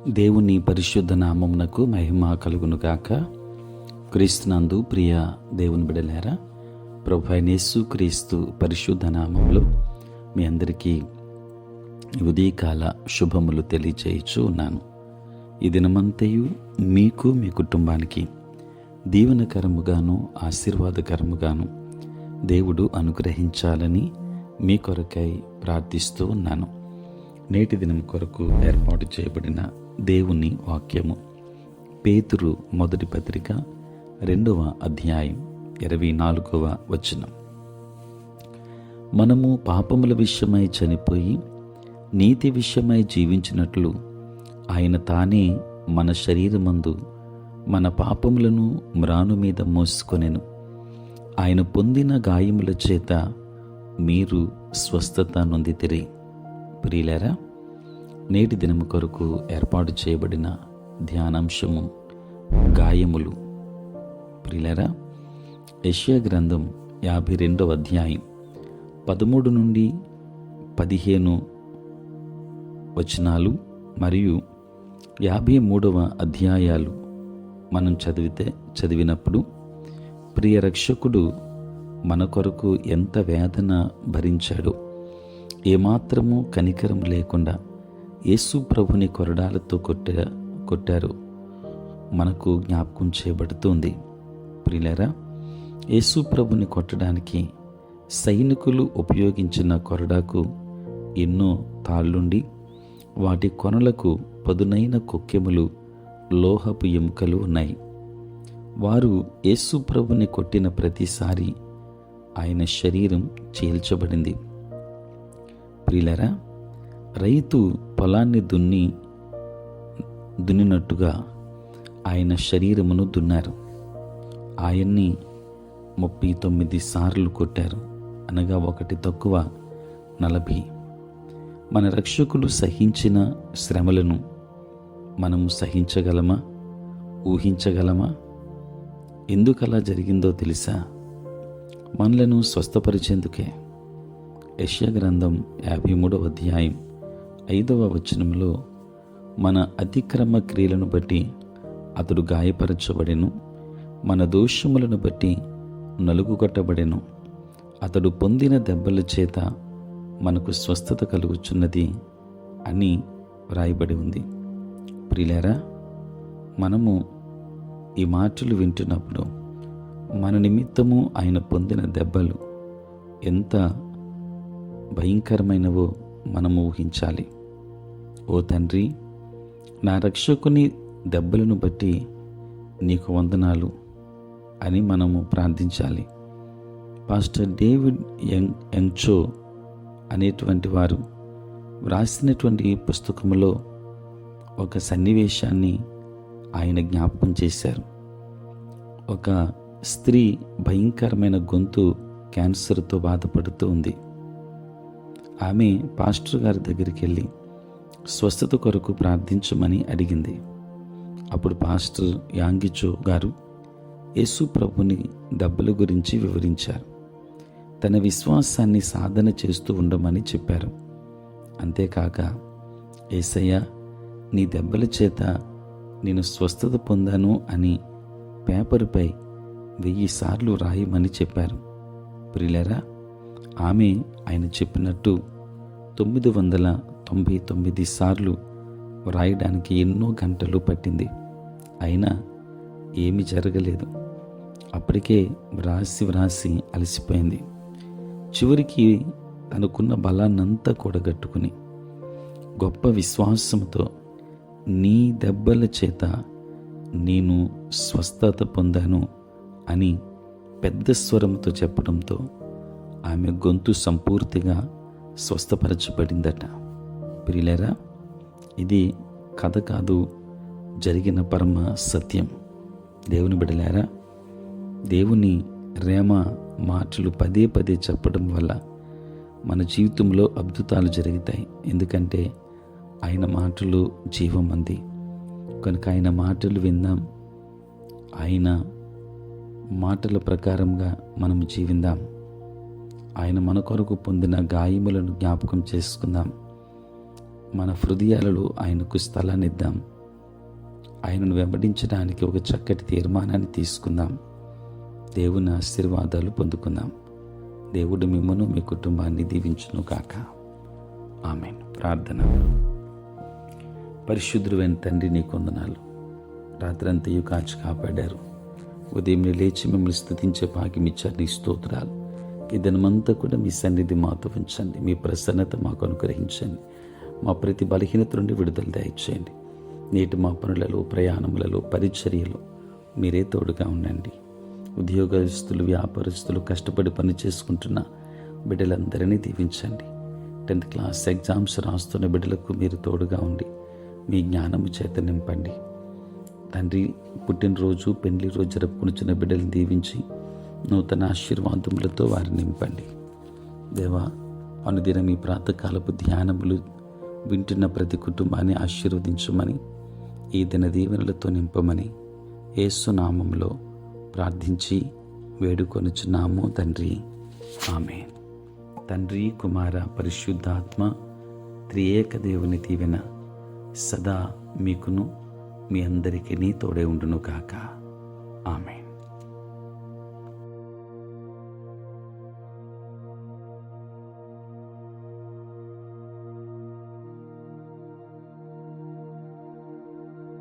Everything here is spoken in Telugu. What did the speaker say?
దేవుని పరిశుద్ధ నామమునకు మహిమ కలుగునుగాక. క్రీస్తునందు ప్రియ దేవుని బిడ్డలారా, ప్రభువైన యేసు క్రీస్తు పరిశుద్ధ నామములో మీ అందరికీ ఉదయకాల శుభములు తెలియచేయచ్చు ఉన్నాను. ఈ దినమంతయు మీకు మీ కుటుంబానికి దీవెనకరముగాను ఆశీర్వాదకరముగాను దేవుడు అనుగ్రహించాలని మీ కొరకై ప్రార్థిస్తూ ఉన్నాను. నేటి దినం కొరకు ఏర్పాటు చేయబడిన దేవుని వాక్యము పేతురు మొదటి పత్రిక 2వ అధ్యాయం 24వ వచనం. మనము పాపముల విషయమై చనిపోయి నీతి విషయమై జీవించినట్లు ఆయన తానే మన శరీరమందు మన పాపములను మ్రాను మీద మోసుకొనెను. ఆయన పొందిన గాయముల చేత మీరు స్వస్థత నొందితిరి. ప్రియులారా, నేటి దినము కొరకు ఏర్పాటు చేయబడిన ధ్యానాంశము గాయములు. ప్రియులారా, యెషయా గ్రంథం 52వ అధ్యాయం 13 నుండి 15 వచనాలు మరియు 53వ అధ్యాయాలు మనం చదివినప్పుడు ప్రియ రక్షకుడు మన కొరకు ఎంత వేదన భరించాడో, ఏమాత్రము కనికరం లేకుండా యేసు ప్రభుని కొరడాలతో కొట్టారు మనకు జ్ఞాపకం చేయబడుతుంది. ప్రియులారా, యేసు ప్రభుని కొట్టడానికి సైనికులు ఉపయోగించిన కొరడాకు ఎన్నో తాళ్ళుండి వాటి కొనలకు పదునైన కొక్కెములు, లోహపు ఎముకలు ఉన్నాయి. వారు యేసు ప్రభుని కొట్టిన ప్రతిసారి ఆయన శరీరం చీల్చబడింది. ప్రియులారా, రైతు పొలాన్ని దున్నినట్టుగా ఆయన శరీరమును దున్నారు. ఆయన్ని 39 సార్లు కొట్టారు, అనగా ఒకటి తక్కువ 40. మన రక్షకులు సహించిన శ్రమలను మనము సహించగలమా? ఊహించగలమా? ఎందుకలా జరిగిందో తెలుసా? మనలను స్వస్థపరిచేందుకే. యెషయా గ్రంథం 53వ అధ్యాయం 5వ వచనంలో మన అతిక్రమ క్రియలను బట్టి అతడు గాయపరచబడెను, మన దోషములను బట్టి నలుగుగొట్టబడెను, అతడు పొందిన దెబ్బల చేత మనకు స్వస్థత కలుగుచున్నది అని వ్రాయబడి ఉంది. ప్రియులారా, మనము ఈ మాటలు వింటున్నప్పుడు మన నిమిత్తము ఆయన పొందిన దెబ్బలు ఎంత భయంకరమైనవో మనము ఊహించాలి. ఓ తండ్రి, నా రక్షకుని దెబ్బలను బట్టి నీకు వందనాలు అని మనము ప్రార్థించాలి. పాస్టర్ డేవిడ్ యంగ్చో అనేటువంటి వారు వ్రాసినటువంటి పుస్తకంలో ఒక సన్నివేశాన్ని ఆయన జ్ఞాపకం చేశారు. ఒక స్త్రీ భయంకరమైన గొంతు క్యాన్సర్తో బాధపడుతూ ఉంది. ఆమె పాస్టర్ గారి దగ్గరికి వెళ్ళి స్వస్థత కొరకు ప్రార్థించమని అడిగింది. అప్పుడు పాస్టర్ యాంగిచో గారు యేసు ప్రభుని దెబ్బల గురించి వివరించారు. తన విశ్వాసాన్ని సాధన చేస్తూ ఉండమని చెప్పారు. అంతేకాక, యేసయ్య, నీ దెబ్బల చేత నేను స్వస్థత పొందాను అని పేపరుపై 1000 సార్లు రాయమని చెప్పారు. ప్రియులారా, ఆమె ఆయన చెప్పినట్టు 999 సార్లు వ్రాయడానికి ఎన్నో గంటలు పట్టింది. అయినా ఏమీ జరగలేదు. అప్పటికే వ్రాసి అలసిపోయింది. చివరికి తనకున్న బలాన్నంతా కూడగట్టుకుని గొప్ప విశ్వాసంతో నీ దెబ్బల చేత నేను స్వస్థత పొందాను అని పెద్ద స్వరంతో చెప్పడంతో ఆమె గొంతు సంపూర్తిగా స్వస్థపరచబడిందట. ప్రియులారా, ఇది కథ కాదు, జరిగిన పరమ సత్యం. దేవుని బిడ్డలారా, దేవుని రేమ మాటలు పదే పదే చెప్పడం వల్ల మన జీవితంలో అద్భుతాలు జరుగుతాయి. ఎందుకంటే ఆయన మాటలు జీవమంది కనుక ఆయన మాటలు విందాం. ఆయన మాటల ప్రకారంగా మనము జీవిందాం. ఆయన మన కొరకు పొందిన గాయములను జ్ఞాపకం చేసుకుందాం. మన హృదయాలలో ఆయనకు స్థలాన్ని ఇద్దాం. ఆయనను వెంబడించడానికి ఒక చక్కటి తీర్మానాన్ని తీసుకుందాం. దేవుని ఆశీర్వాదాలు పొందుకుందాం. దేవుడు మిమ్మను మీ కుటుంబాన్ని దీవించును గాక. ఆమేన్. ప్రార్థన. పరిశుద్ధుడైన తండ్రి, నీకు వందనాలు. రాత్రంతయు కాచి కాపాడారు. ఉదయం లేచి మిమ్మల్ని స్తుతించే భాగ్యం ఇచ్చారు. నీ స్తోత్రాలు. ఈ దినమంతా కూడా మీ సన్నిధి మాతో ఉంచండి. మీ ప్రసన్నత మాకు అనుగ్రహించండి. మా ప్రతి బలహీనత నుండి విడుదల దయచేయండి. నేటి మా పనులలో, ప్రయాణములలో, పరిచర్యలో మీరే తోడుగా ఉండండి. ఉద్యోగస్తులు, వ్యాపారస్తులు, కష్టపడి పని చేసుకుంటున్న బిడ్డలందరినీ దీవించండి. 10th క్లాస్ ఎగ్జామ్స్ రాస్తున్న బిడ్డలకు మీరు తోడుగా ఉండి మీ జ్ఞానము చేత నింపండి. తండ్రి, పుట్టినరోజు, పెళ్లి రోజు జరుపుకునిచున్న బిడ్డలను దీవించి నూతన ఆశీర్వాదములతో వారిని నింపండి. దేవా, అనుదినం ఈ ప్రాతకాలపు ధ్యానములు వింటున్న ప్రతి కుటుంబాన్ని ఆశీర్వదించమని, ఈ దిన దీవెనలతో నింపమని యేసు నామములో ప్రార్థించి వేడుకొనుచున్నాము తండ్రి. ఆమేన్. తండ్రి, కుమార, పరిశుద్ధాత్మ త్రియేక దేవుని దీవెన సదా మీకును మీ అందరికీ తోడే ఉండును కాక. ఆమేన్.